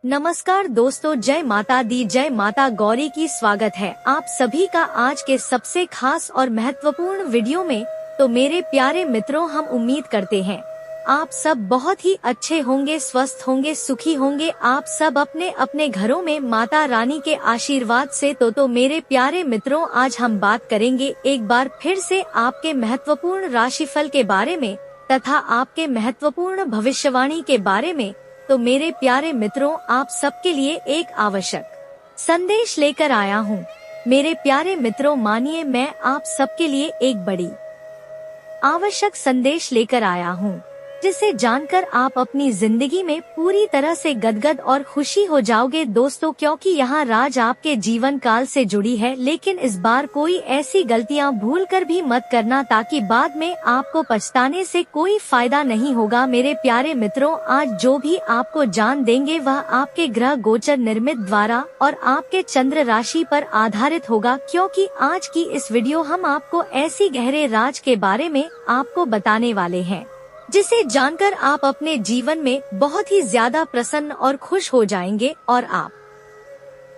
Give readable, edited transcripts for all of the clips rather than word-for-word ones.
नमस्कार दोस्तों, जय माता दी, जय माता गौरी की। स्वागत है आप सभी का आज के सबसे खास और महत्वपूर्ण वीडियो में। तो मेरे प्यारे मित्रों, हम उम्मीद करते हैं आप सब बहुत ही अच्छे होंगे, स्वस्थ होंगे, सुखी होंगे। आप सब अपने अपने घरों में माता रानी के आशीर्वाद से। तो मेरे प्यारे मित्रों, आज हम बात करेंगे एक बार फिर से आपके महत्वपूर्ण राशिफल के बारे में तथा आपके महत्वपूर्ण भविष्यवाणी के बारे में। तो मेरे प्यारे मित्रों, आप सबके लिए एक आवश्यक संदेश लेकर आया हूँ। मेरे प्यारे मित्रों, मानिए मैं आप सबके लिए एक बड़ी आवश्यक संदेश लेकर आया हूँ, जिसे जानकर आप अपनी जिंदगी में पूरी तरह से गदगद और खुशी हो जाओगे दोस्तों, क्योंकि यहाँ राज आपके जीवन काल से जुड़ी है। लेकिन इस बार कोई ऐसी गलतियाँ भूल कर भी मत करना, ताकि बाद में आपको पछताने से कोई फायदा नहीं होगा। मेरे प्यारे मित्रों, आज जो भी आपको जान देंगे वह आपके ग्रह गोचर निर्मित द्वारा और आपके चंद्र राशि पर आधारित होगा, क्योंकि आज की इस वीडियो हम आपको ऐसी गहरे राज के बारे में आपको बताने वाले हैं, जिसे जानकर आप अपने जीवन में बहुत ही ज्यादा प्रसन्न और खुश हो जाएंगे और आप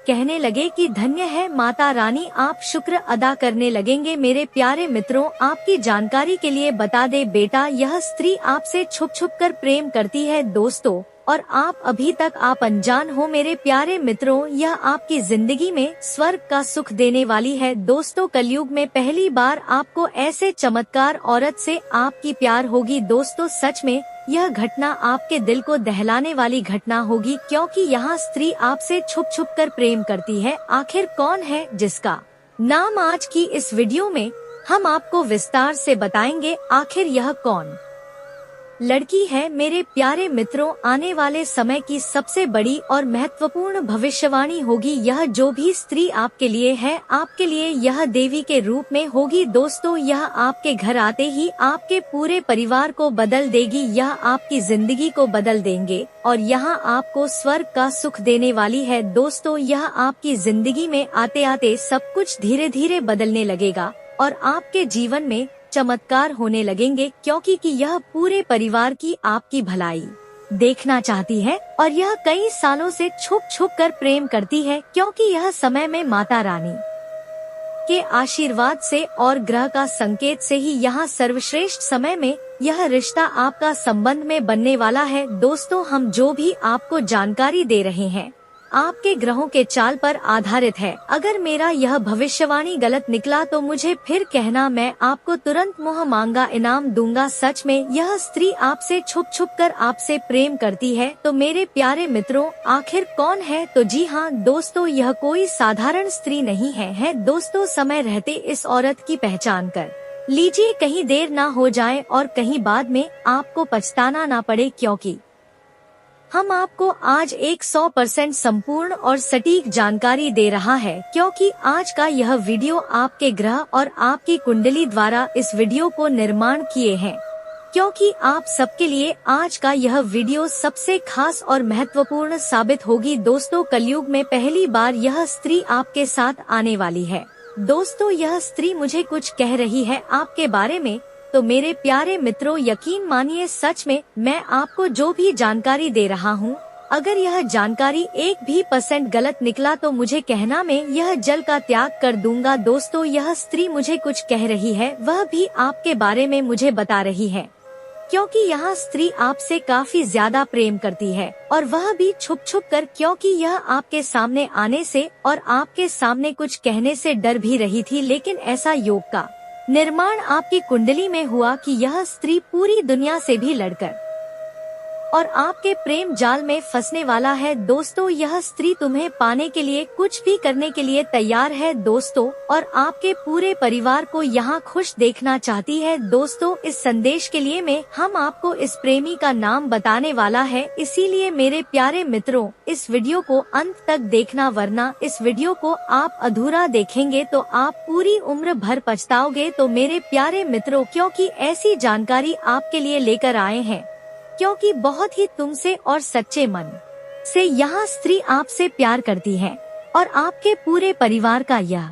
कहने लगे कि धन्य है माता रानी, आप शुक्र अदा करने लगेंगे। मेरे प्यारे मित्रों, आपकी जानकारी के लिए बता दे बेटा, यह स्त्री आपसे छुप छुप कर प्रेम करती है दोस्तों, और आप अभी तक आप अनजान हो। मेरे प्यारे मित्रों, यह आपकी जिंदगी में स्वर्ग का सुख देने वाली है दोस्तों। कलयुग में पहली बार आपको ऐसे चमत्कार औरत से आपकी प्यार होगी दोस्तों। सच में यह घटना आपके दिल को दहलाने वाली घटना होगी, क्योंकि यहाँ स्त्री आपसे छुप छुप कर प्रेम करती है। आखिर कौन है जिसका नाम आज की इस वीडियो में हम आपको विस्तार से बताएंगे। आखिर यह कौन लड़की है मेरे प्यारे मित्रों, आने वाले समय की सबसे बड़ी और महत्वपूर्ण भविष्यवाणी होगी। यह जो भी स्त्री आपके लिए है, आपके लिए यह देवी के रूप में होगी दोस्तों। यह आपके घर आते ही आपके पूरे परिवार को बदल देगी, यह आपकी जिंदगी को बदल देंगे और यहाँ आपको स्वर्ग का सुख देने वाली है दोस्तों। यह आपकी जिंदगी में आते आते सब कुछ धीरे धीरे बदलने लगेगा और आपके जीवन में चमत्कार होने लगेंगे, क्योंकि यह पूरे परिवार की आपकी भलाई देखना चाहती है और यह कई सालों से छुप छुप कर प्रेम करती है, क्योंकि यह समय में माता रानी के आशीर्वाद से और ग्रह का संकेत से ही यहाँ सर्वश्रेष्ठ समय में यह रिश्ता आपका संबंध में बनने वाला है दोस्तों। हम जो भी आपको जानकारी दे रहे हैं आपके ग्रहों के चाल पर आधारित है। अगर मेरा यह भविष्यवाणी गलत निकला तो मुझे फिर कहना, मैं आपको तुरंत मुँह मांगा इनाम दूंगा। सच में यह स्त्री आपसे छुप छुप कर आपसे प्रेम करती है। तो मेरे प्यारे मित्रों, आखिर कौन है? तो जी हाँ दोस्तों, यह कोई साधारण स्त्री नहीं है दोस्तों। समय रहते इस औरत की पहचान कर लीजिए, कहीं देर ना हो जाए और कहीं बाद में आपको पछताना ना पड़े, क्योंकि हम आपको आज 100% संपूर्ण और सटीक जानकारी दे रहा है, क्योंकि आज का यह वीडियो आपके ग्रह और आपकी कुंडली द्वारा इस वीडियो को निर्माण किए हैं, क्योंकि आप सबके लिए आज का यह वीडियो सबसे खास और महत्वपूर्ण साबित होगी दोस्तों। कलयुग में पहली बार यह स्त्री आपके साथ आने वाली है दोस्तों। यह स्त्री मुझे कुछ कह रही है आपके बारे में। तो मेरे प्यारे मित्रों, यकीन मानिए, सच में मैं आपको जो भी जानकारी दे रहा हूँ, अगर यह जानकारी 1% गलत निकला तो मुझे कहना, मैं यह जल का त्याग कर दूंगा दोस्तों। यह स्त्री मुझे कुछ कह रही है, वह भी आपके बारे में मुझे बता रही है, क्योंकि यहाँ स्त्री आपसे काफी ज्यादा प्रेम करती है और वह भी छुप छुप कर, क्योंकि यह आपके सामने आने से और आपके सामने कुछ कहने से डर भी रही थी। लेकिन ऐसा योग का निर्माण आपकी कुंडली में हुआ कि यह स्त्री पूरी दुनिया से भी लड़कर और आपके प्रेम जाल में फंसने वाला है दोस्तों। यह स्त्री तुम्हें पाने के लिए कुछ भी करने के लिए तैयार है दोस्तों, और आपके पूरे परिवार को यहाँ खुश देखना चाहती है दोस्तों। इस संदेश के लिए मैं हम आपको इस प्रेमी का नाम बताने वाला है, इसीलिए मेरे प्यारे मित्रों, इस वीडियो को अंत तक देखना, वरना इस वीडियो को आप अधूरा देखेंगे तो आप पूरी उम्र भर पछताओगे। तो मेरे प्यारे मित्रों, क्योंकि ऐसी जानकारी आपके लिए लेकर आए हैं, क्योंकि बहुत ही तुमसे और सच्चे मन से यहाँ स्त्री आपसे प्यार करती है और आपके पूरे परिवार का यह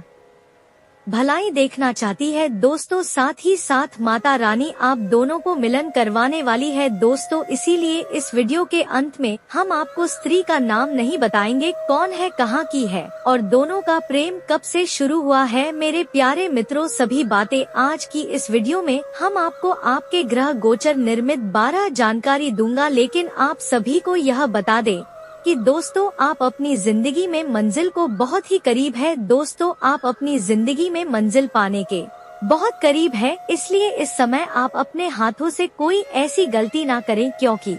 भलाई देखना चाहती है दोस्तों। साथ ही साथ माता रानी आप दोनों को मिलन करवाने वाली है दोस्तों। इसीलिए इस वीडियो के अंत में हम आपको स्त्री का नाम नहीं बताएंगे, कौन है, कहाँ की है और दोनों का प्रेम कब से शुरू हुआ है। मेरे प्यारे मित्रों, सभी बातें आज की इस वीडियो में हम आपको आपके ग्रह गोचर निर्मित 12 जानकारी दूंगा। लेकिन आप सभी को यह बता दें कि दोस्तों आप अपनी जिंदगी में मंजिल को बहुत ही करीब है दोस्तों। आप अपनी जिंदगी में मंजिल पाने के बहुत करीब है, इसलिए इस समय आप अपने हाथों से कोई ऐसी गलती ना करें, क्योंकि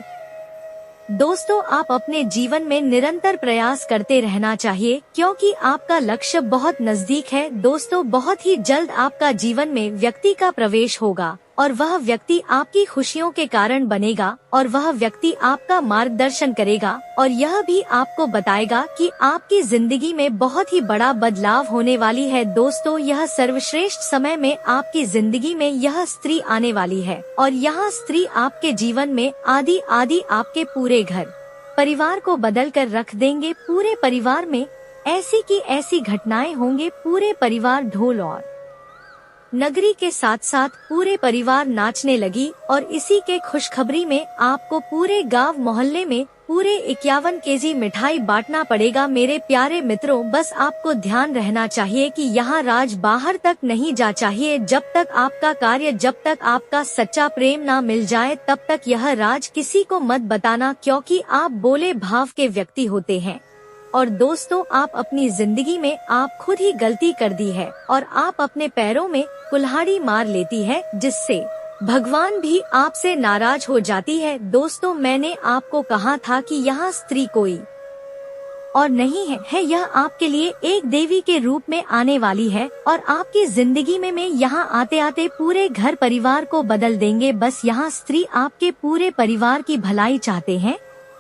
दोस्तों आप अपने जीवन में निरंतर प्रयास करते रहना चाहिए, क्योंकि आपका लक्ष्य बहुत नजदीक है दोस्तों। बहुत ही जल्द आपका जीवन में व्यक्ति का प्रवेश होगा और वह व्यक्ति आपकी खुशियों के कारण बनेगा और वह व्यक्ति आपका मार्गदर्शन करेगा और यह भी आपको बताएगा कि आपकी जिंदगी में बहुत ही बड़ा बदलाव होने वाली है दोस्तों। यह सर्वश्रेष्ठ समय में आपकी जिंदगी में यह स्त्री आने वाली है और यह स्त्री आपके जीवन में आदि आपके पूरे घर परिवार को बदल कर रख देंगे। पूरे परिवार में ऐसी की ऐसी घटनाएं होंगे, पूरे परिवार ढोल और नगरी के साथ साथ पूरे परिवार नाचने लगी और इसी के खुशखबरी में आपको पूरे गांव मोहल्ले में पूरे 51 केजी मिठाई बांटना पड़ेगा। मेरे प्यारे मित्रों, बस आपको ध्यान रहना चाहिए कि यहाँ राज बाहर तक नहीं जा चाहिए। जब तक आपका कार्य, जब तक आपका सच्चा प्रेम ना मिल जाए, तब तक यह राज किसी को मत बताना, क्योंकि आप बोले भाव के व्यक्ति होते हैं। और दोस्तों आप अपनी जिंदगी में आप खुद ही गलती कर दी है और आप अपने पैरों में कुल्हाड़ी मार लेती है, जिससे भगवान भी आपसे नाराज हो जाती है दोस्तों। मैंने आपको कहा था कि यहाँ स्त्री कोई और नहीं है यह आपके लिए एक देवी के रूप में आने वाली है और आपकी जिंदगी में यहाँ आते आते पूरे घर परिवार को बदल देंगे। बस यहाँ स्त्री आपके पूरे परिवार की भलाई चाहते हैं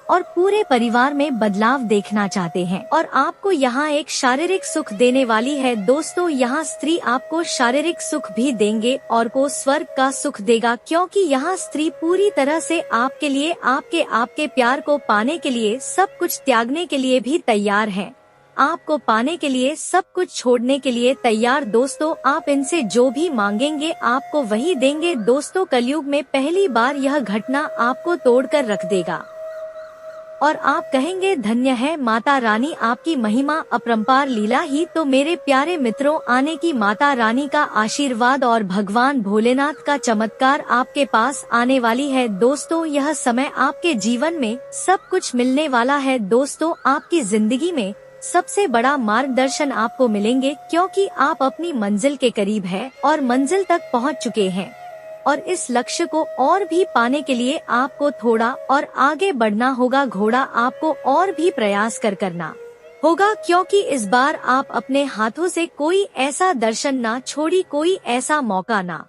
और पूरे परिवार में बदलाव देखना चाहते हैं और आपको यहाँ एक शारीरिक सुख देने वाली है दोस्तों। यहाँ स्त्री आपको शारीरिक सुख भी देंगे और को स्वर्ग का सुख देगा, क्योंकि यहाँ स्त्री पूरी तरह से आपके लिए आपके प्यार को पाने के लिए सब कुछ त्यागने के लिए भी तैयार है, आपको पाने के लिए सब कुछ छोड़ने के लिए तैयार दोस्तों। आप इनसे जो भी मांगेंगे आपको वही देंगे दोस्तों। कलयुग में पहली बार यह घटना आपको तोड़कर रख देगा और आप कहेंगे धन्य है माता रानी, आपकी महिमा अपरंपार लीला ही। तो मेरे प्यारे मित्रों, आने की माता रानी का आशीर्वाद और भगवान भोलेनाथ का चमत्कार आपके पास आने वाली है दोस्तों। यह समय आपके जीवन में सब कुछ मिलने वाला है दोस्तों। आपकी जिंदगी में सबसे बड़ा मार्गदर्शन आपको मिलेंगे, क्योंकि आप अपनी मंजिल के करीब है और मंजिल तक पहुँच चुके हैं और इस लक्ष्य को और भी पाने के लिए आपको थोड़ा और आगे बढ़ना होगा। घोड़ा आपको और भी प्रयास करना होगा, क्योंकि इस बार आप अपने हाथों से कोई ऐसा दर्शन ना छोड़ी, कोई ऐसा मौका ना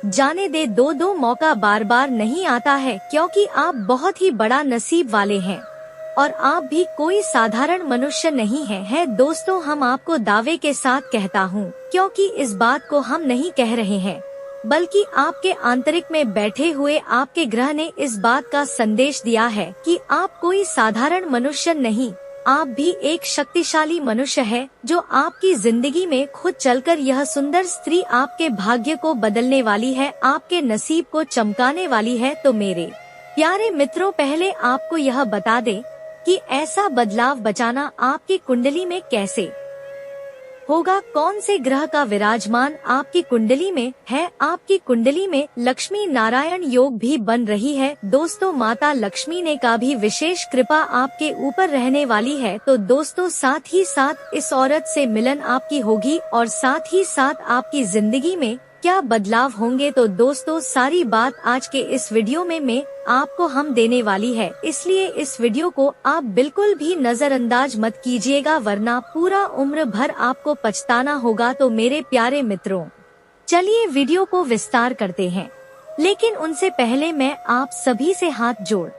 जाने दे। दो मौका बार बार नहीं आता है, क्योंकि आप बहुत ही बड़ा नसीब वाले हैं और आप भी कोई साधारण मनुष्य नहीं है दोस्तों। हम आपको दावे के साथ कहता हूँ, क्योंकि इस बात को हम नहीं कह रहे हैं, बल्कि आपके आंतरिक में बैठे हुए आपके ग्रह ने इस बात का संदेश दिया है कि आप कोई साधारण मनुष्य नहीं, आप भी एक शक्तिशाली मनुष्य है, जो आपकी जिंदगी में खुद चलकर यह सुंदर स्त्री आपके भाग्य को बदलने वाली है, आपके नसीब को चमकाने वाली है। तो मेरे प्यारे मित्रों, पहले आपको यह बता दें कि ऐसा बदलाव बचाना आपकी कुंडली में कैसे होगा, कौन से ग्रह का विराजमान आपकी कुंडली में है। आपकी कुंडली में लक्ष्मी नारायण योग भी बन रही है दोस्तों। माता लक्ष्मी ने का भी विशेष कृपा आपके ऊपर रहने वाली है। तो दोस्तों साथ ही साथ इस औरत से मिलन आपकी होगी और साथ ही साथ आपकी जिंदगी में क्या बदलाव होंगे। तो दोस्तों सारी बात आज के इस वीडियो में मैं आपको हम देने वाली है, इसलिए इस वीडियो को आप बिल्कुल भी नजरअंदाज मत कीजिएगा, वरना पूरा उम्र भर आपको पछताना होगा। तो मेरे प्यारे मित्रों, चलिए वीडियो को विस्तार करते हैं, लेकिन उनसे पहले मैं आप सभी से हाथ जोड़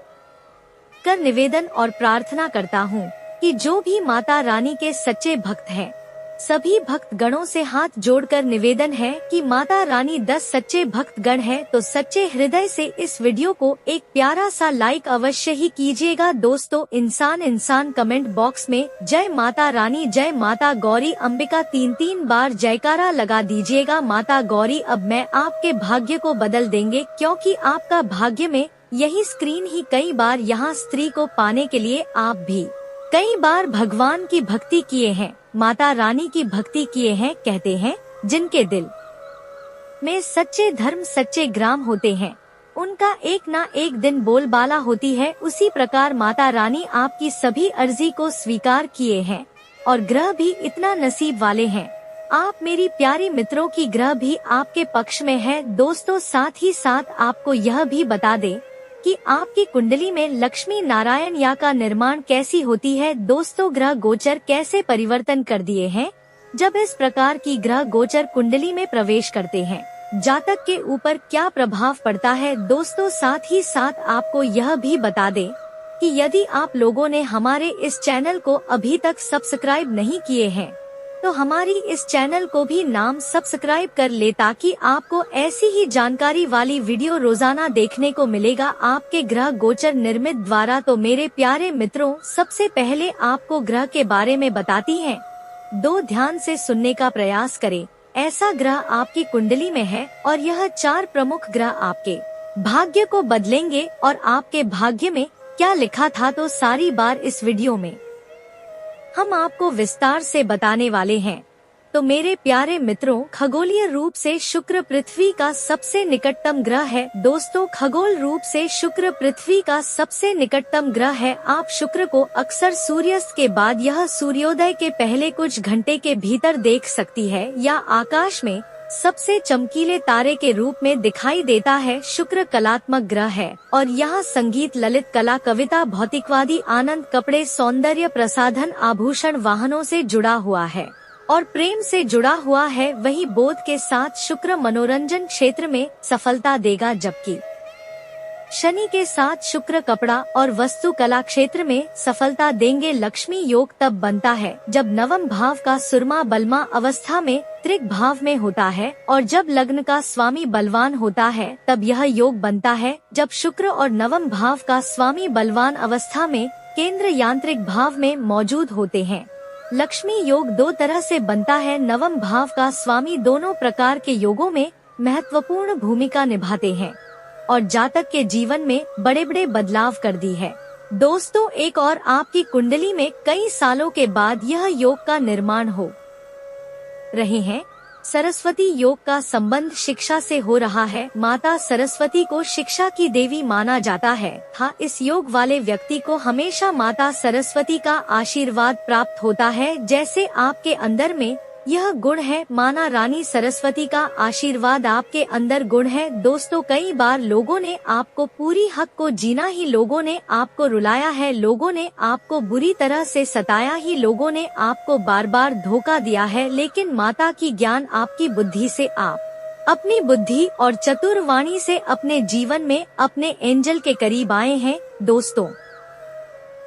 कर निवेदन और प्रार्थना करता हूँ कि जो भी माता रानी के सच्चे भक्त हैं सभी भक्त गणों से हाथ जोड़कर निवेदन है कि माता रानी 10 सच्चे भक्त गण है तो सच्चे हृदय से इस वीडियो को एक प्यारा सा लाइक अवश्य ही कीजिएगा। दोस्तों, इंसान कमेंट बॉक्स में जय माता रानी, जय माता गौरी अंबिका 3 बार जयकारा लगा दीजिएगा। माता गौरी अब मैं आपके भाग्य को बदल देंगे, क्योंकि आपका भाग्य में यही स्क्रीन ही कई बार यहाँ स्त्री को पाने के लिए आप भी कई बार भगवान की भक्ति किए हैं, माता रानी की भक्ति किए हैं। कहते हैं जिनके दिल में सच्चे धर्म सच्चे ग्राम होते हैं, उनका एक ना एक दिन बोलबाला होती है। उसी प्रकार माता रानी आपकी सभी अर्जी को स्वीकार किए हैं और ग्रह भी इतना नसीब वाले हैं। आप मेरी प्यारी मित्रों की ग्रह भी आपके पक्ष में है। दोस्तों, साथ ही साथ आपको यह भी बता दें कि आपकी कुंडली में लक्ष्मी नारायण या का निर्माण कैसी होती है। दोस्तों, ग्रह गोचर कैसे परिवर्तन कर दिए हैं जब इस प्रकार की ग्रह गोचर कुंडली में प्रवेश करते हैं, जातक के ऊपर क्या प्रभाव पड़ता है। दोस्तों, साथ ही साथ आपको यह भी बता दें कि यदि आप लोगों ने हमारे इस चैनल को अभी तक सब्सक्राइब नहीं किए हैं तो हमारी इस चैनल को भी नाम सब्सक्राइब कर ले, ताकि आपको ऐसी ही जानकारी वाली वीडियो रोजाना देखने को मिलेगा आपके ग्रह गोचर निर्मित द्वारा। तो मेरे प्यारे मित्रों, सबसे पहले आपको ग्रह के बारे में बताती हैं। ध्यान से सुनने का प्रयास करें। ऐसा ग्रह आपकी कुंडली में है और यह 4 प्रमुख ग्रह आपके भाग्य को बदलेंगे। और आपके भाग्य में क्या लिखा था तो सारी बार इस वीडियो में हम आपको विस्तार से बताने वाले हैं। तो मेरे प्यारे मित्रों, खगोलीय रूप से शुक्र पृथ्वी का सबसे निकटतम ग्रह है। दोस्तों, खगोल रूप से शुक्र पृथ्वी का सबसे निकटतम ग्रह है। आप शुक्र को अक्सर सूर्यास्त के बाद यह सूर्योदय के पहले कुछ घंटे के भीतर देख सकती है या आकाश में सबसे चमकीले तारे के रूप में दिखाई देता है। शुक्र कलात्मक ग्रह है और यहाँ संगीत, ललित कला, कविता, भौतिकवादी आनंद, कपड़े, सौंदर्य प्रसाधन, आभूषण, वाहनों से जुड़ा हुआ है और प्रेम से जुड़ा हुआ है। वही बोध के साथ शुक्र मनोरंजन क्षेत्र में सफलता देगा, जबकि शनि के साथ शुक्र कपड़ा और वस्तु कला क्षेत्र में सफलता देंगे। लक्ष्मी योग तब बनता है जब नवम भाव का सुरमा बलमा अवस्था में त्रिक भाव में होता है, और जब लग्न का स्वामी बलवान होता है तब यह योग बनता है जब शुक्र और नवम भाव का स्वामी बलवान अवस्था में केंद्र यांत्रिक भाव में मौजूद होते हैं। लक्ष्मी योग 2 तरह से बनता है। नवम भाव का स्वामी दोनों प्रकार के योगों में महत्वपूर्ण भूमिका निभाते हैं और जातक के जीवन में बड़े बड़े बदलाव कर दी है। दोस्तों, एक और आपकी कुंडली में कई सालों के बाद यह योग का निर्माण हो रहे हैं। सरस्वती योग का संबंध शिक्षा से हो रहा है। माता सरस्वती को शिक्षा की देवी माना जाता है। इस योग वाले व्यक्ति को हमेशा माता सरस्वती का आशीर्वाद प्राप्त होता है। जैसे आपके अंदर में यह गुण है, माना रानी सरस्वती का आशीर्वाद आपके अंदर गुण है। दोस्तों, कई बार लोगों ने आपको पूरी हक को जीना ही लोगों ने आपको रुलाया है, लोगों ने आपको बुरी तरह से सताया ही, लोगों ने आपको बार बार धोखा दिया है। लेकिन माता की ज्ञान आपकी बुद्धि से आप अपनी बुद्धि और चतुर्वाणी से अपने जीवन में अपने एंजल के करीब आए हैं। दोस्तों,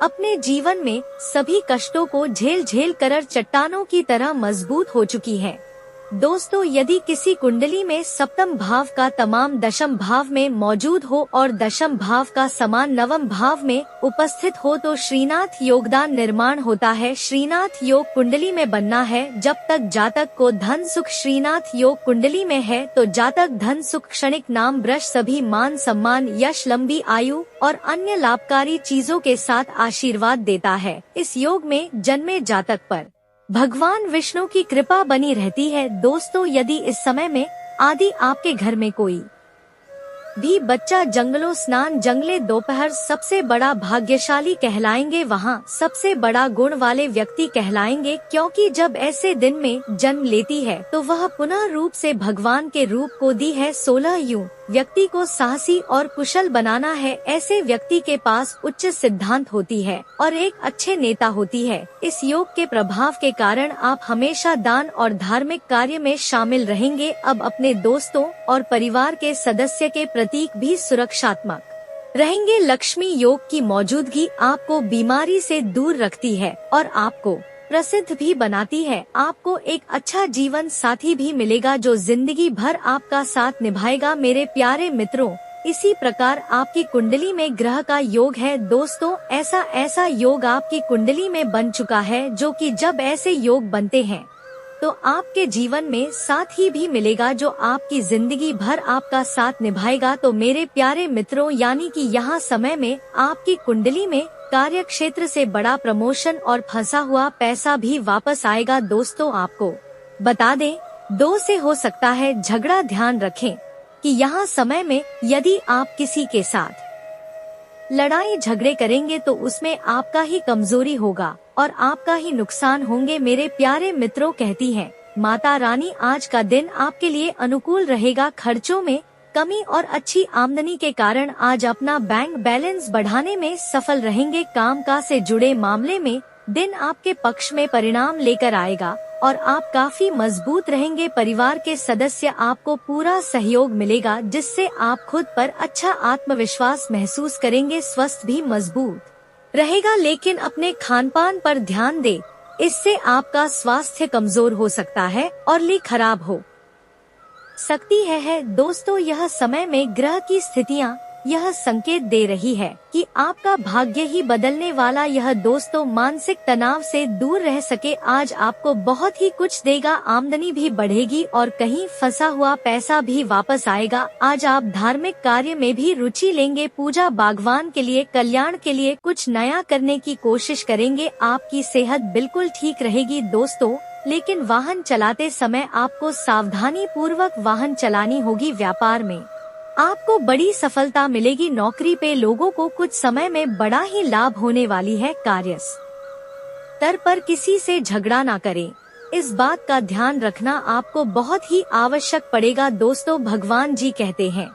अपने जीवन में सभी कष्टों को झेल कर चट्टानों की तरह मजबूत हो चुकी है। दोस्तों, यदि किसी कुंडली में सप्तम भाव का तमाम दशम भाव में मौजूद हो और दशम भाव का समान नवम भाव में उपस्थित हो तो श्रीनाथ योगदान निर्माण होता है। श्रीनाथ योग कुंडली में बनना है। जब तक जातक को धन सुख श्रीनाथ योग कुंडली में है तो जातक धन सुख, क्षणिक नाम, ब्रश, सभी मान सम्मान, यश, लंबी आयु और अन्य लाभकारी चीजों के साथ आशीर्वाद देता है। इस योग में जन्मे जातक पर भगवान विष्णु की कृपा बनी रहती है। दोस्तों, यदि इस समय में आदि आपके घर में कोई भी बच्चा जंगलों स्नान जंगले दोपहर सबसे बड़ा भाग्यशाली कहलाएंगे, वहाँ सबसे बड़ा गुण वाले व्यक्ति कहलाएंगे, क्योंकि जब ऐसे दिन में जन्म लेती है तो वह पुनः रूप से भगवान के रूप को दी है। 16 यूं व्यक्ति को साहसी और कुशल बनाना है। ऐसे व्यक्ति के पास उच्च सिद्धांत होती है और एक अच्छे नेता होती है। इस योग के प्रभाव के कारण आप हमेशा दान और धार्मिक कार्य में शामिल रहेंगे। अब अपने दोस्तों और परिवार के सदस्य के प्रतीक भी सुरक्षात्मक रहेंगे। लक्ष्मी योग की मौजूदगी आपको बीमारी से दूर रखती है और आपको प्रसिद्ध भी बनाती है। आपको एक अच्छा जीवन साथी भी मिलेगा जो जिंदगी भर आपका साथ निभाएगा। मेरे प्यारे मित्रों, इसी प्रकार आपकी कुंडली में ग्रह का योग है दोस्तों। ऐसा योग आपकी कुंडली में बन चुका है, जो कि जब ऐसे योग बनते हैं तो आपके जीवन में साथी भी मिलेगा जो आपकी जिंदगी भर आपका साथ निभाएगा। तो मेरे प्यारे मित्रों, यानी कि यहाँ समय में आपकी कुंडली में कार्य क्षेत्र से बड़ा प्रमोशन और फंसा हुआ पैसा भी वापस आएगा। दोस्तों, आपको बता दें, 2 से हो सकता है झगड़ा। ध्यान रखें कि यहाँ समय में यदि आप किसी के साथ लड़ाई झगड़े करेंगे तो उसमें आपका ही कमजोरी होगा और आपका ही नुकसान होंगे। मेरे प्यारे मित्रों, कहती हैं माता रानी, आज का दिन आपके लिए अनुकूल रहेगा। खर्चों में कमी और अच्छी आमदनी के कारण आज अपना बैंक बैलेंस बढ़ाने में सफल रहेंगे। कामकाज से जुड़े मामले में दिन आपके पक्ष में परिणाम लेकर आएगा और आप काफी मजबूत रहेंगे। परिवार के सदस्य आपको पूरा सहयोग मिलेगा, जिससे आप खुद पर अच्छा आत्मविश्वास महसूस करेंगे। स्वास्थ्य भी मजबूत रहेगा, लेकिन अपने खानपान पर ध्यान दें, इससे आपका स्वास्थ्य कमजोर हो सकता है और खराब हो सकती है। दोस्तों, यह समय में ग्रह की स्थितियाँ यह संकेत दे रही है कि आपका भाग्य ही बदलने वाला यह दोस्तों मानसिक तनाव से दूर रह सके। आज आपको बहुत ही कुछ देगा, आमदनी भी बढ़ेगी और कहीं फंसा हुआ पैसा भी वापस आएगा। आज आप धार्मिक कार्य में भी रुचि लेंगे, पूजा बागवान के लिए, कल्याण के लिए कुछ नया करने की कोशिश करेंगे। आपकी सेहत बिल्कुल ठीक रहेगी दोस्तों, लेकिन वाहन चलाते समय आपको सावधानी पूर्वक वाहन चलानी होगी। व्यापार में आपको बड़ी सफलता मिलेगी। नौकरी पे लोगों को कुछ समय में बड़ा ही लाभ होने वाली है। कार्य स्तर पर किसी से झगड़ा ना करें, इस बात का ध्यान रखना आपको बहुत ही आवश्यक पड़ेगा। दोस्तों, भगवान जी कहते हैं,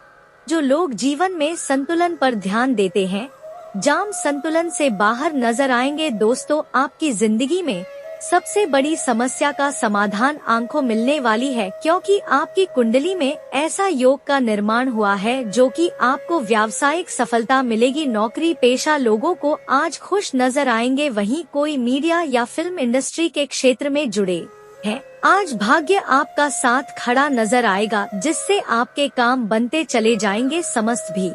जो लोग जीवन में संतुलन पर ध्यान देते हैं, जाम संतुलन से बाहर नजर आएंगे। दोस्तों, आपकी जिंदगी में सबसे बड़ी समस्या का समाधान आंखों मिलने वाली है, क्योंकि आपकी कुंडली में ऐसा योग का निर्माण हुआ है जो कि आपको व्यावसायिक सफलता मिलेगी। नौकरी पेशा लोगों को आज खुश नजर आएंगे। वहीं कोई मीडिया या फिल्म इंडस्ट्री के क्षेत्र में जुड़े हैं, आज भाग्य आपका साथ खड़ा नजर आएगा, जिससे आपके काम बनते चले जाएंगे। समस्त भी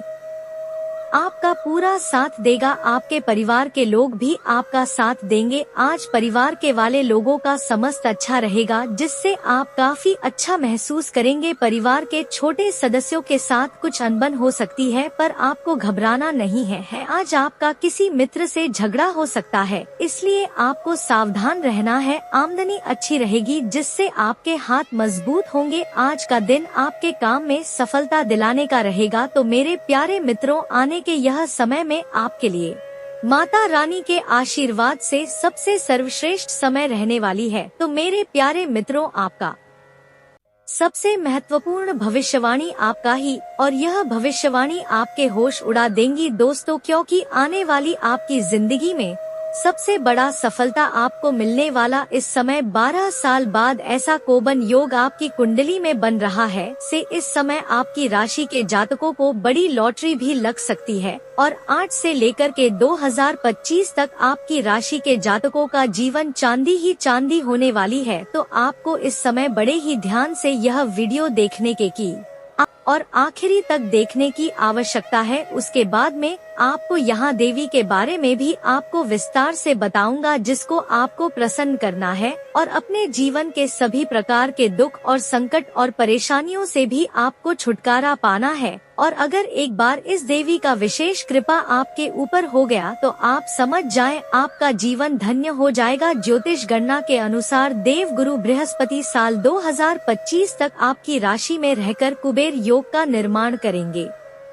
आपका पूरा साथ देगा, आपके परिवार के लोग भी आपका साथ देंगे। आज परिवार के वाले लोगों का समस्त अच्छा रहेगा, जिससे आप काफी अच्छा महसूस करेंगे। परिवार के छोटे सदस्यों के साथ कुछ अनबन हो सकती है, पर आपको घबराना नहीं है। आज आपका किसी मित्र से झगड़ा हो सकता है, इसलिए आपको सावधान रहना है। आमदनी अच्छी रहेगी, जिससे आपके हाथ मजबूत होंगे। आज का दिन आपके काम में सफलता दिलाने का रहेगा। तो मेरे प्यारे मित्रों, आने के यह समय में आपके लिए माता रानी के आशीर्वाद से सबसे सर्वश्रेष्ठ समय रहने वाली है। तो मेरे प्यारे मित्रों, आपका सबसे महत्वपूर्ण भविष्यवाणी आपका ही, और यह भविष्यवाणी आपके होश उड़ा देंगी दोस्तों, क्योंकि आने वाली आपकी जिंदगी में सबसे बड़ा सफलता आपको मिलने वाला इस समय 12 साल बाद ऐसा कोबन योग आपकी कुंडली में बन रहा है। से इस समय आपकी राशि के जातकों को बड़ी लॉटरी भी लग सकती है, और 8 से लेकर के 2025 तक आपकी राशि के जातकों का जीवन चांदी ही चांदी होने वाली है। तो आपको इस समय बड़े ही ध्यान से यह वीडियो देखने की और आखिरी तक देखने की आवश्यकता है। उसके बाद में आपको यहाँ देवी के बारे में भी आपको विस्तार से बताऊंगा, जिसको आपको प्रसन्न करना है और अपने जीवन के सभी प्रकार के दुख और संकट और परेशानियों से भी आपको छुटकारा पाना है। और अगर एक बार इस देवी का विशेष कृपा आपके ऊपर हो गया तो आप समझ जाएं, आपका जीवन धन्य हो जाएगा। ज्योतिष गणना के अनुसार देव गुरु बृहस्पति साल 2025 तक आपकी राशि में रहकर कुबेर योग का निर्माण करेंगे,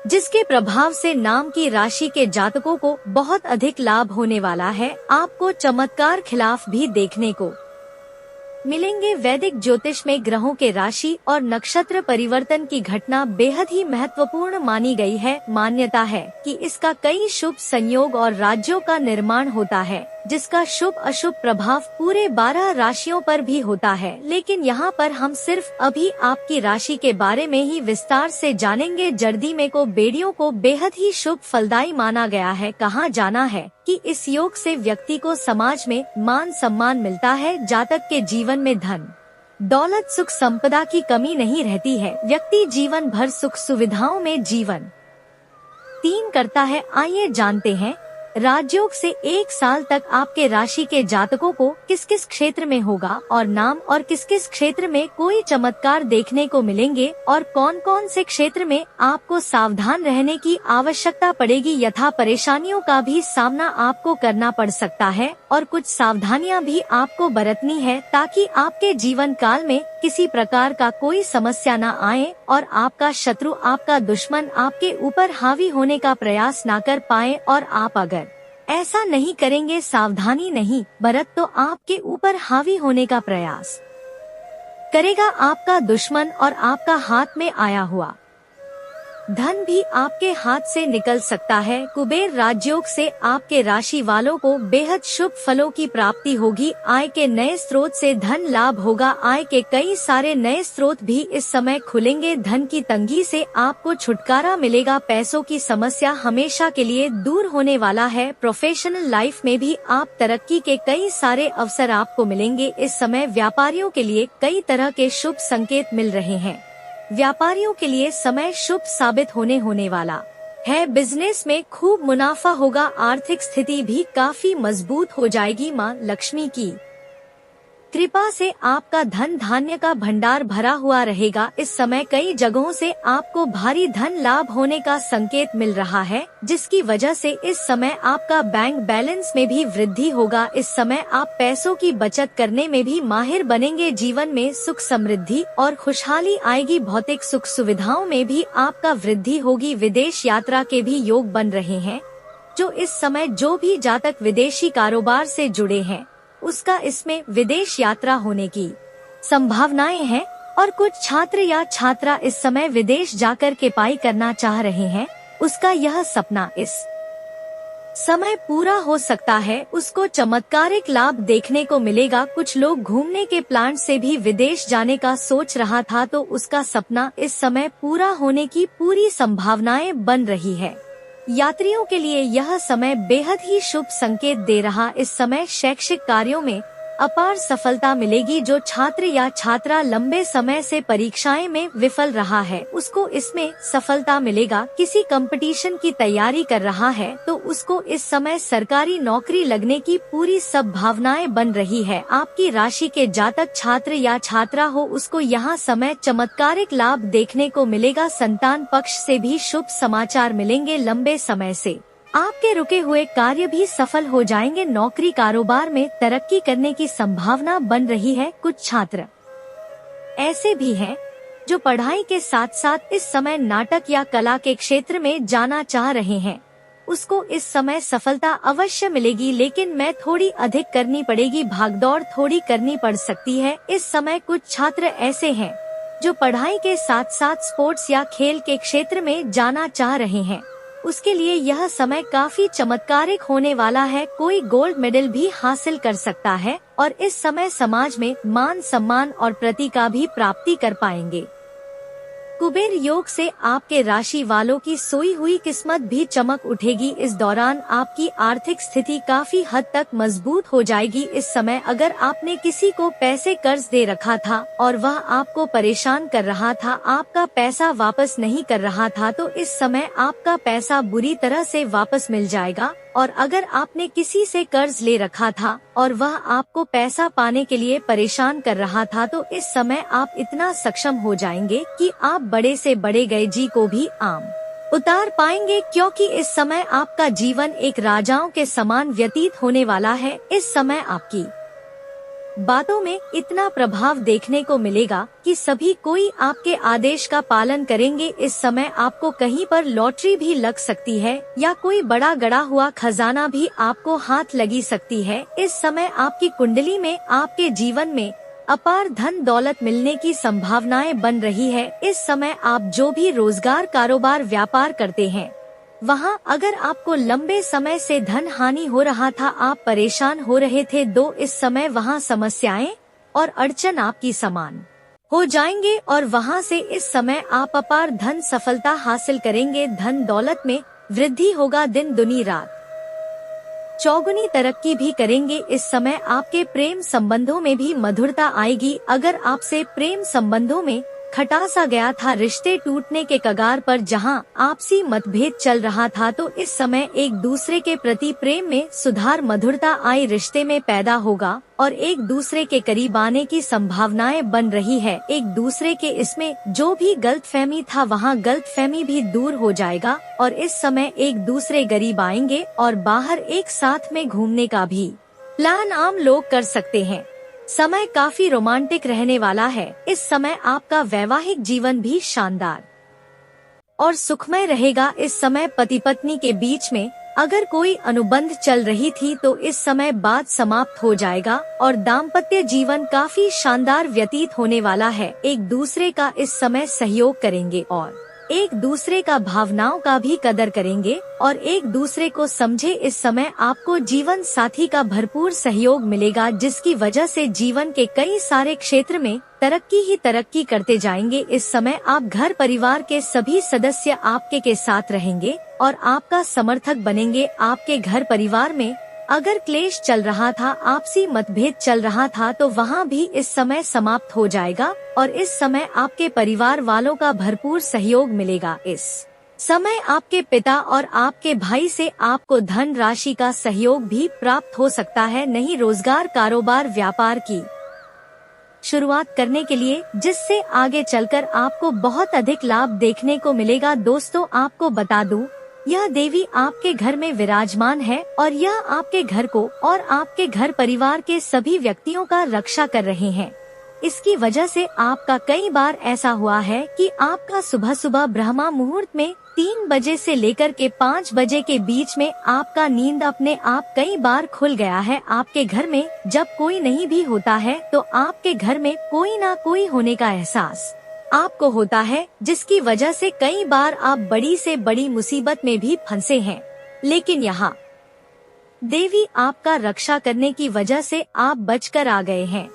जिसके प्रभाव से नाम की राशि के जातकों को बहुत अधिक लाभ होने वाला है। आपको चमत्कार खिलाफ भी देखने को मिलेंगे। वैदिक ज्योतिष में ग्रहों के राशि और नक्षत्र परिवर्तन की घटना बेहद ही महत्वपूर्ण मानी गई है। मान्यता है कि इसका कई शुभ संयोग और राज्यों का निर्माण होता है, जिसका शुभ अशुभ प्रभाव पूरे 12 राशियों पर भी होता है, लेकिन यहाँ पर हम सिर्फ अभी आपकी राशि के बारे में ही विस्तार से जानेंगे। जर्दी में को बेड़ियों को बेहद ही शुभ फलदायी माना गया है। कहा जाना है कि इस योग से व्यक्ति को समाज में मान सम्मान मिलता है। जातक के जीवन में धन दौलत सुख संपदा की कमी नहीं रहती है। व्यक्ति जीवन भर सुख सुविधाओं में जीवन करता है। आइए जानते हैं राजयोग से 1 साल तक आपके राशि के जातकों को किस किस क्षेत्र में होगा और नाम, और किस किस क्षेत्र में कोई चमत्कार देखने को मिलेंगे और कौन कौन से क्षेत्र में आपको सावधान रहने की आवश्यकता पड़ेगी, यथा परेशानियों का भी सामना आपको करना पड़ सकता है और कुछ सावधानियां भी आपको बरतनी है ताकि आपके जीवन काल में किसी प्रकार का कोई समस्या न आए और आपका शत्रु, आपका दुश्मन आपके ऊपर हावी होने का प्रयास न कर पाए। और आप अगर ऐसा नहीं करेंगे, सावधानी नहीं बरत, तो आपके ऊपर हावी होने का प्रयास करेगा आपका दुश्मन और आपका हाथ में आया हुआ धन भी आपके हाथ से निकल सकता है। कुबेर राजयोग से आपके राशि वालों को बेहद शुभ फलों की प्राप्ति होगी। आय के नए स्रोत से धन लाभ होगा। आय के कई सारे नए स्रोत भी इस समय खुलेंगे। धन की तंगी से आपको छुटकारा मिलेगा। पैसों की समस्या हमेशा के लिए दूर होने वाला है। प्रोफेशनल लाइफ में भी आप तरक्की के कई सारे अवसर आपको मिलेंगे। इस समय व्यापारियों के लिए कई तरह के शुभ संकेत मिल रहे हैं। व्यापारियों के लिए समय शुभ साबित होने वाला है। बिजनेस में खूब मुनाफा होगा। आर्थिक स्थिति भी काफी मजबूत हो जाएगी। मां लक्ष्मी की कृपा से आपका धन धान्य का भंडार भरा हुआ रहेगा। इस समय कई जगहों से आपको भारी धन लाभ होने का संकेत मिल रहा है, जिसकी वजह से इस समय आपका बैंक बैलेंस में भी वृद्धि होगा। इस समय आप पैसों की बचत करने में भी माहिर बनेंगे। जीवन में सुख समृद्धि और खुशहाली आएगी। भौतिक सुख सुविधाओं में भी आपका वृद्धि होगी। विदेश यात्रा के भी योग बन रहे हैं। जो इस समय जो भी जातक विदेशी कारोबार से जुड़े हैं, उसका इसमें विदेश यात्रा होने की संभावनाएं हैं। और कुछ छात्र या छात्रा इस समय विदेश जाकर के पढ़ाई करना चाह रहे हैं, उसका यह सपना इस समय पूरा हो सकता है। उसको चमत्कारिक लाभ देखने को मिलेगा। कुछ लोग घूमने के प्लान से भी विदेश जाने का सोच रहा था, तो उसका सपना इस समय पूरा होने की पूरी संभावनाएं बन रही है। यात्रियों के लिए यह समय बेहद ही शुभ संकेत दे रहा। इस समय शैक्षिक कार्यों में अपार सफलता मिलेगी। जो छात्र या छात्रा लंबे समय से परीक्षाएं में विफल रहा है, उसको इसमें सफलता मिलेगा। किसी कंपटीशन की तैयारी कर रहा है, तो उसको इस समय सरकारी नौकरी लगने की पूरी संभावनाएं बन रही है। आपकी राशि के जातक छात्र या छात्रा हो, उसको यहाँ समय चमत्कारिक लाभ देखने को मिलेगा। संतान पक्ष से भी शुभ समाचार मिलेंगे। लंबे समय से आपके रुके हुए कार्य भी सफल हो जाएंगे। नौकरी कारोबार में तरक्की करने की संभावना बन रही है। कुछ छात्र ऐसे भी हैं जो पढ़ाई के साथ साथ इस समय नाटक या कला के क्षेत्र में जाना चाह रहे हैं, उसको इस समय सफलता अवश्य मिलेगी, लेकिन मैं थोड़ी अधिक करनी पड़ेगी। भागदौड़ थोड़ी करनी पड़ सकती है। इस समय कुछ छात्र ऐसे हैं जो पढ़ाई के साथ साथ स्पोर्ट्स या खेल के क्षेत्र में जाना चाह रहे हैं, उसके लिए यह समय काफी चमत्कारिक होने वाला है। कोई गोल्ड मेडल भी हासिल कर सकता है और इस समय समाज में मान सम्मान और प्रति का भी प्राप्ति कर पाएंगे। कुबेर योग से आपके राशि वालों की सोई हुई किस्मत भी चमक उठेगी। इस दौरान आपकी आर्थिक स्थिति काफी हद तक मजबूत हो जाएगी। इस समय अगर आपने किसी को पैसे कर्ज दे रखा था और वह आपको परेशान कर रहा था, आपका पैसा वापस नहीं कर रहा था, तो इस समय आपका पैसा बुरी तरह से वापस मिल जाएगा। और अगर आपने किसी से कर्ज ले रखा था और वह आपको पैसा पाने के लिए परेशान कर रहा था, तो इस समय आप इतना सक्षम हो जाएंगे कि आप बड़े से बड़े गए को भी आम उतार पाएंगे, क्योंकि इस समय आपका जीवन एक राजाओं के समान व्यतीत होने वाला है। इस समय आपकी बातों में इतना प्रभाव देखने को मिलेगा कि सभी कोई आपके आदेश का पालन करेंगे। इस समय आपको कहीं पर लॉटरी भी लग सकती है या कोई बड़ा गड़ा हुआ खजाना भी आपको हाथ लगी सकती है। इस समय आपकी कुंडली में आपके जीवन में अपार धन दौलत मिलने की संभावनाएं बन रही है। इस समय आप जो भी रोजगार कारोबार व्यापार करते हैं, वहाँ अगर आपको लंबे समय से धन हानि हो रहा था, आप परेशान हो रहे थे, तो इस समय वहाँ समस्याएं और अड़चन आपकी समान हो जाएंगे और वहाँ से इस समय आप अपार धन सफलता हासिल करेंगे। धन दौलत में वृद्धि होगा, दिन दुनी रात चौगुनी तरक्की भी करेंगे। इस समय आपके प्रेम संबंधों में भी मधुरता आएगी। अगर आपसे प्रेम संबंधों में खटास आ गया था, रिश्ते टूटने के कगार पर जहां आपसी मतभेद चल रहा था, तो इस समय एक दूसरे के प्रति प्रेम में सुधार, मधुरता आई रिश्ते में पैदा होगा और एक दूसरे के करीब आने की संभावनाएं बन रही है। एक दूसरे के इसमें जो भी गलतफहमी था, वहां गलतफहमी भी दूर हो जाएगा और इस समय एक दूसरे करीब आएंगे और बाहर एक साथ में घूमने का भी प्लान आम लोग कर सकते हैं। समय काफी रोमांटिक रहने वाला है। इस समय आपका वैवाहिक जीवन भी शानदार और सुखमय रहेगा। इस समय पति पत्नी के बीच में अगर कोई अनुबंध चल रही थी, तो इस समय बात समाप्त हो जाएगा और दाम्पत्य जीवन काफी शानदार व्यतीत होने वाला है। एक दूसरे का इस समय सहयोग करेंगे और एक दूसरे का भावनाओं का भी कदर करेंगे और एक दूसरे को समझे। इस समय आपको जीवन साथी का भरपूर सहयोग मिलेगा, जिसकी वजह से जीवन के कई सारे क्षेत्र में तरक्की ही तरक्की करते जाएंगे। इस समय आप घर परिवार के सभी सदस्य आपके के साथ रहेंगे और आपका समर्थक बनेंगे। आपके घर परिवार में अगर क्लेश चल रहा था, आपसी मतभेद चल रहा था, तो वहाँ भी इस समय समाप्त हो जाएगा और इस समय आपके परिवार वालों का भरपूर सहयोग मिलेगा। इस समय आपके पिता और आपके भाई से आपको धन राशि का सहयोग भी प्राप्त हो सकता है। नहीं रोजगार, कारोबार, व्यापार की शुरुआत करने के लिए, जिससे आगे चलकर आपको बहुत अधिक लाभ देखने को मिलेगा। दोस्तों, आपको बता दूं, यह देवी आपके घर में विराजमान है और यह आपके घर को और आपके घर परिवार के सभी व्यक्तियों का रक्षा कर रहे हैं। इसकी वजह से आपका कई बार ऐसा हुआ है कि आपका सुबह सुबह ब्रह्मा मुहूर्त में 3 बजे से लेकर के 5 बजे के बीच में आपका नींद अपने आप कई बार खुल गया है। आपके घर में जब कोई नहीं भी होता है, तो आपके घर में कोई ना कोई होने का एहसास आपको होता है, जिसकी वजह से कई बार आप बड़ी से बड़ी मुसीबत में भी फंसे हैं। लेकिन यहाँ देवी आपका रक्षा करने की वजह से आप बचकर आ गए हैं।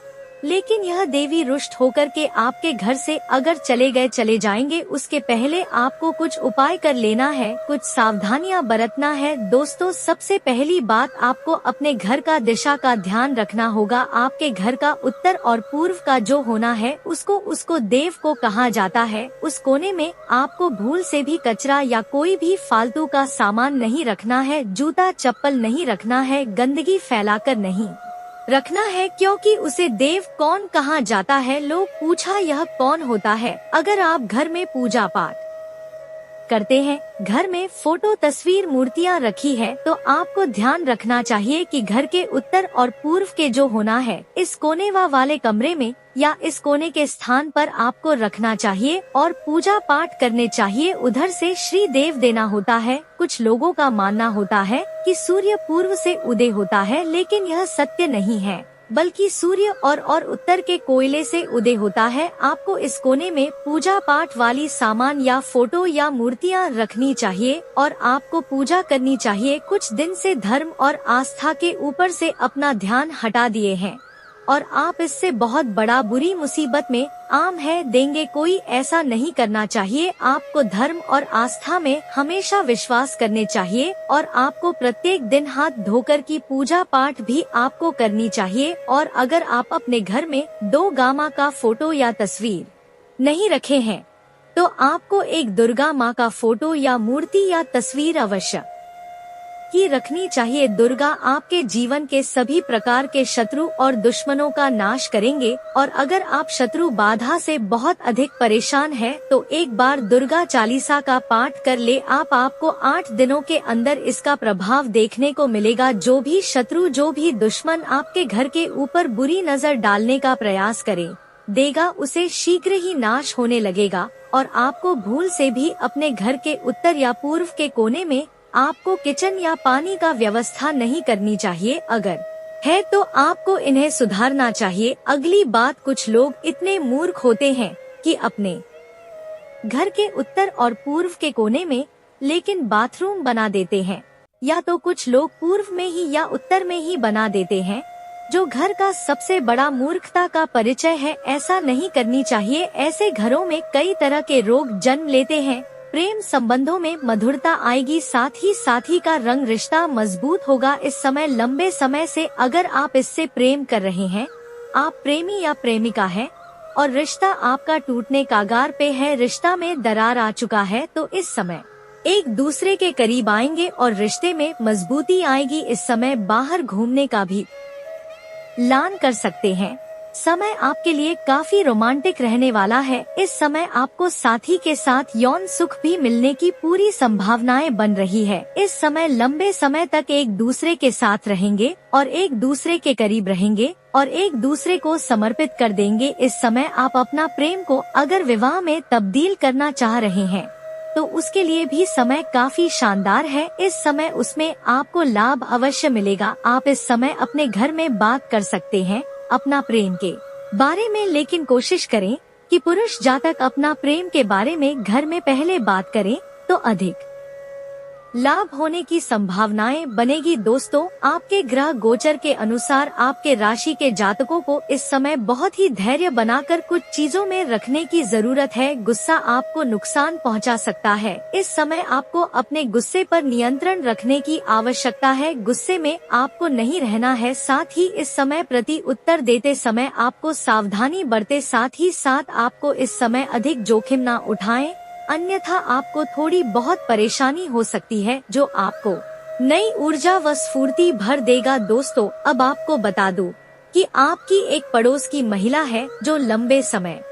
लेकिन यह देवी रुष्ट होकर के आपके घर से अगर चले जाएंगे, उसके पहले आपको कुछ उपाय कर लेना है, कुछ सावधानियां बरतना है। दोस्तों, सबसे पहली बात, आपको अपने घर का दिशा का ध्यान रखना होगा। आपके घर का उत्तर और पूर्व का जो होना है, उसको देव को कहा जाता है। उस कोने में आपको भूल से भी कचरा या कोई भी फालतू का सामान नहीं रखना है, जूता चप्पल नहीं रखना है, गंदगी फैलाकर नहीं रखना है, क्योंकि उसे देव कौन कहा जाता है। लोग पूछा, यह कौन होता है? अगर आप घर में पूजा पाठ करते हैं, घर में फोटो, तस्वीर, मूर्तियाँ रखी है, तो आपको ध्यान रखना चाहिए कि घर के उत्तर और पूर्व के जो होना है, इस कोने वाले कमरे में या इस कोने के स्थान पर आपको रखना चाहिए और पूजा पाठ करने चाहिए। उधर से श्री देव देना होता है। कुछ लोगों का मानना होता है कि सूर्य पूर्व से उदय होता है, लेकिन यह सत्य नहीं है, बल्कि सूर्य और उत्तर के कोयले से उदय होता है। आपको इस कोने में पूजा पाठ वाली सामान या फोटो या मूर्तियाँ रखनी चाहिए और आपको पूजा करनी चाहिए। कुछ दिन से धर्म और आस्था के ऊपर से अपना ध्यान हटा दिए हैं और आप इससे बहुत बड़ा बुरी मुसीबत में आम है देंगे। कोई ऐसा नहीं करना चाहिए। आपको धर्म और आस्था में हमेशा विश्वास करने चाहिए और आपको प्रत्येक दिन हाथ धोकर की पूजा पाठ भी आपको करनी चाहिए। और अगर आप अपने घर में 2 गामा का फोटो या तस्वीर नहीं रखे हैं, तो आपको एक दुर्गा माँ का फोटो या मूर्ति या तस्वीर अवश्य की रखनी चाहिए। दुर्गा आपके जीवन के सभी प्रकार के शत्रु और दुश्मनों का नाश करेंगे। और अगर आप शत्रु बाधा से बहुत अधिक परेशान हैं, तो एक बार दुर्गा चालीसा का पाठ कर ले। आपको 8 दिनों के अंदर इसका प्रभाव देखने को मिलेगा। जो भी शत्रु, जो भी दुश्मन आपके घर के ऊपर बुरी नजर डालने का प्रयास करे देगा, उसे शीघ्र ही नाश होने लगेगा। और आपको भूल से भी अपने घर के उत्तर या पूर्व के कोने में आपको किचन या पानी का व्यवस्था नहीं करनी चाहिए। अगर है तो आपको इन्हें सुधारना चाहिए। अगली बात, कुछ लोग इतने मूर्ख होते हैं कि अपने घर के उत्तर और पूर्व के कोने में लेकिन बाथरूम बना देते हैं, या तो कुछ लोग पूर्व में ही या उत्तर में ही बना देते हैं, जो घर का सबसे बड़ा मूर्खता का परिचय है। ऐसा नहीं करनी चाहिए। ऐसे घरों में कई तरह के रोग जन्म लेते हैं। प्रेम संबंधों में मधुरता आएगी, साथ ही साथी का रंग रिश्ता मजबूत होगा। इस समय लंबे समय से अगर आप इससे प्रेम कर रहे हैं, आप प्रेमी या प्रेमिका हैं और रिश्ता आपका टूटने कागार पे है, रिश्ता में दरार आ चुका है, तो इस समय एक दूसरे के करीब आएंगे और रिश्ते में मजबूती आएगी। इस समय बाहर घूमने का भी ऐलान कर सकते हैं। समय आपके लिए काफी रोमांटिक रहने वाला है। इस समय आपको साथी के साथ यौन सुख भी मिलने की पूरी संभावनाएं बन रही है। इस समय लंबे समय तक एक दूसरे के साथ रहेंगे और एक दूसरे के करीब रहेंगे और एक दूसरे को समर्पित कर देंगे। इस समय आप अपना प्रेम को अगर विवाह में तब्दील करना चाह रहे हैं, तो उसके लिए भी समय काफी शानदार है। इस समय उसमें आपको लाभ अवश्य मिलेगा। आप इस समय अपने घर में बात कर सकते हैं अपना प्रेम के बारे में, लेकिन कोशिश करें कि पुरुष जातक अपना प्रेम के बारे में घर में पहले बात करें तो अधिक लाभ होने की संभावनाएं बनेगी। दोस्तों, आपके ग्रह गोचर के अनुसार आपके राशि के जातकों को इस समय बहुत ही धैर्य बनाकर कुछ चीजों में रखने की जरूरत है। गुस्सा आपको नुकसान पहुंचा सकता है। इस समय आपको अपने गुस्से पर नियंत्रण रखने की आवश्यकता है। गुस्से में आपको नहीं रहना है। साथ ही इस समय प्रति उत्तर देते समय आपको सावधानी बरते, साथ ही साथ आपको इस समय अधिक जोखिम न उठाएं, अन्यथा आपको थोड़ी बहुत परेशानी हो सकती है, जो आपको नई ऊर्जा व स्फूर्ति भर देगा। दोस्तों, अब आपको बता दूं कि आपकी एक पड़ोस की महिला है जो लंबे समय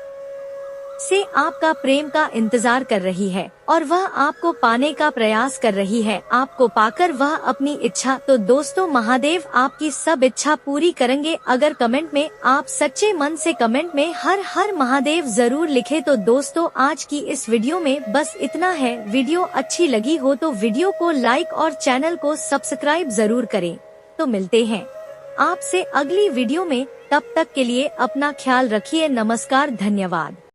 से आपका प्रेम का इंतजार कर रही है और वह आपको पाने का प्रयास कर रही है। आपको पाकर वह अपनी इच्छा, तो दोस्तों महादेव आपकी सब इच्छा पूरी करेंगे। अगर कमेंट में आप सच्चे मन से कमेंट में हर हर महादेव जरूर लिखे। तो दोस्तों, आज की इस वीडियो में बस इतना है। वीडियो अच्छी लगी हो तो वीडियो को लाइक और चैनल को सब्सक्राइब जरूर करें। तो मिलते हैं आपसे अगली वीडियो में। तब तक के लिए अपना ख्याल रखिए। नमस्कार, धन्यवाद।